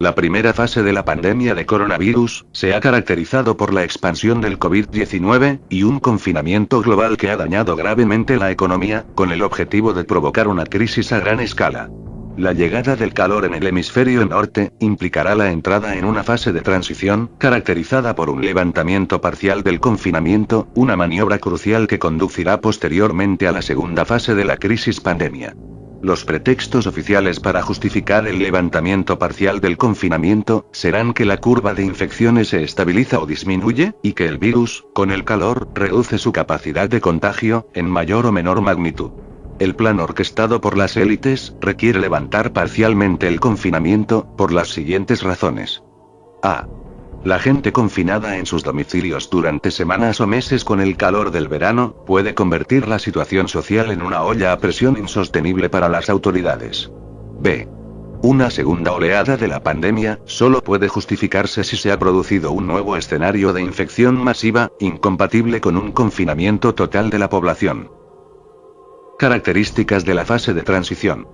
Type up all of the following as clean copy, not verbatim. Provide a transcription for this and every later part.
La primera fase de la pandemia de coronavirus se ha caracterizado por la expansión del COVID-19 y un confinamiento global que ha dañado gravemente la economía, con el objetivo de provocar una crisis a gran escala. La llegada del calor en el hemisferio norte implicará la entrada en una fase de transición, caracterizada por un levantamiento parcial del confinamiento, una maniobra crucial que conducirá posteriormente a la segunda fase de la crisis pandemia. Los pretextos oficiales para justificar el levantamiento parcial del confinamiento serán que la curva de infecciones se estabiliza o disminuye, y que el virus, con el calor, reduce su capacidad de contagio, en mayor o menor magnitud. El plan orquestado por las élites requiere levantar parcialmente el confinamiento, por las siguientes razones. A. La gente confinada en sus domicilios durante semanas o meses con el calor del verano, puede convertir la situación social en una olla a presión insostenible para las autoridades. B. Una segunda oleada de la pandemia solo puede justificarse si se ha producido un nuevo escenario de infección masiva, incompatible con un confinamiento total de la población. Características de la fase de transición.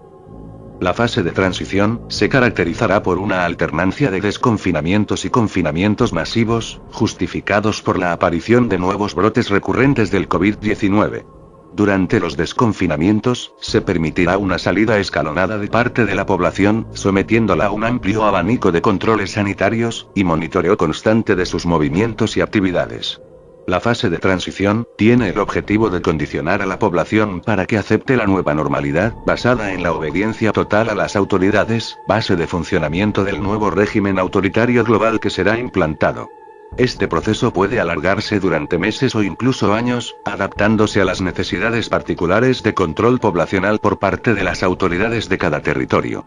La fase de transición se caracterizará por una alternancia de desconfinamientos y confinamientos masivos, justificados por la aparición de nuevos brotes recurrentes del COVID-19. Durante los desconfinamientos, se permitirá una salida escalonada de parte de la población, sometiéndola a un amplio abanico de controles sanitarios, y monitoreo constante de sus movimientos y actividades. La fase de transición tiene el objetivo de condicionar a la población para que acepte la nueva normalidad, basada en la obediencia total a las autoridades, base de funcionamiento del nuevo régimen autoritario global que será implantado. Este proceso puede alargarse durante meses o incluso años, adaptándose a las necesidades particulares de control poblacional por parte de las autoridades de cada territorio.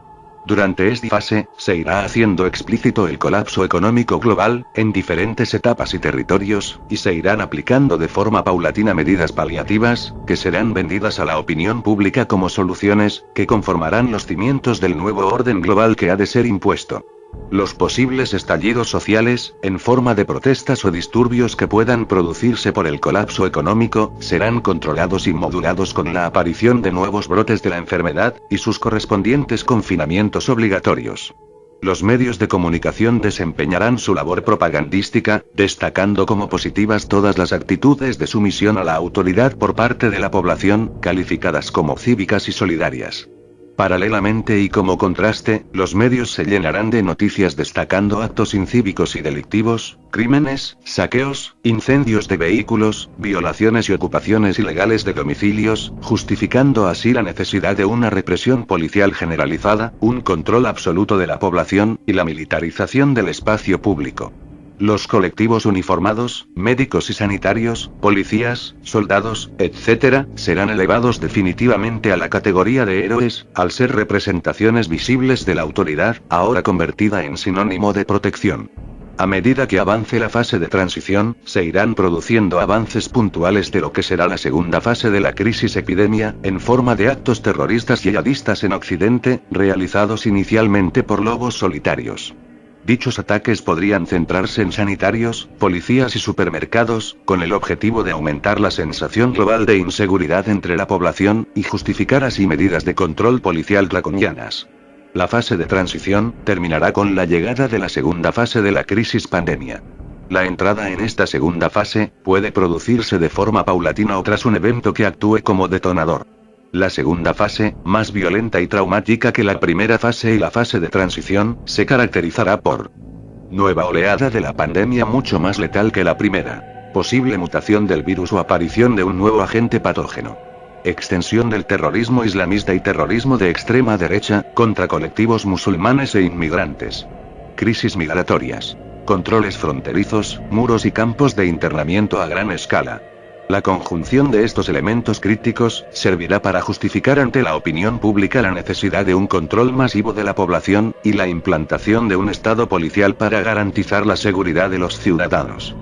Durante esta fase, se irá haciendo explícito el colapso económico global, en diferentes etapas y territorios, y se irán aplicando de forma paulatina medidas paliativas, que serán vendidas a la opinión pública como soluciones, que conformarán los cimientos del nuevo orden global que ha de ser impuesto. Los posibles estallidos sociales, en forma de protestas o disturbios que puedan producirse por el colapso económico, serán controlados y modulados con la aparición de nuevos brotes de la enfermedad, y sus correspondientes confinamientos obligatorios. Los medios de comunicación desempeñarán su labor propagandística, destacando como positivas todas las actitudes de sumisión a la autoridad por parte de la población, calificadas como cívicas y solidarias. Paralelamente y como contraste, los medios se llenarán de noticias destacando actos incívicos y delictivos, crímenes, saqueos, incendios de vehículos, violaciones y ocupaciones ilegales de domicilios, justificando así la necesidad de una represión policial generalizada, un control absoluto de la población, y la militarización del espacio público. Los colectivos uniformados, médicos y sanitarios, policías, soldados, etc., serán elevados definitivamente a la categoría de héroes, al ser representaciones visibles de la autoridad, ahora convertida en sinónimo de protección. A medida que avance la fase de transición, se irán produciendo avances puntuales de lo que será la segunda fase de la crisis epidemia, en forma de actos terroristas y yihadistas en Occidente, realizados inicialmente por lobos solitarios. Dichos ataques podrían centrarse en sanitarios, policías y supermercados, con el objetivo de aumentar la sensación global de inseguridad entre la población, y justificar así medidas de control policial draconianas. La fase de transición terminará con la llegada de la segunda fase de la crisis pandemia. La entrada en esta segunda fase puede producirse de forma paulatina o tras un evento que actúe como detonador. La segunda fase, más violenta y traumática que la primera fase y la fase de transición, se caracterizará por nueva oleada de la pandemia mucho más letal que la primera, posible mutación del virus o aparición de un nuevo agente patógeno, extensión del terrorismo islamista y terrorismo de extrema derecha, contra colectivos musulmanes e inmigrantes, crisis migratorias, controles fronterizos, muros y campos de internamiento a gran escala. La conjunción de estos elementos críticos servirá para justificar ante la opinión pública la necesidad de un control masivo de la población, y la implantación de un Estado policial para garantizar la seguridad de los ciudadanos.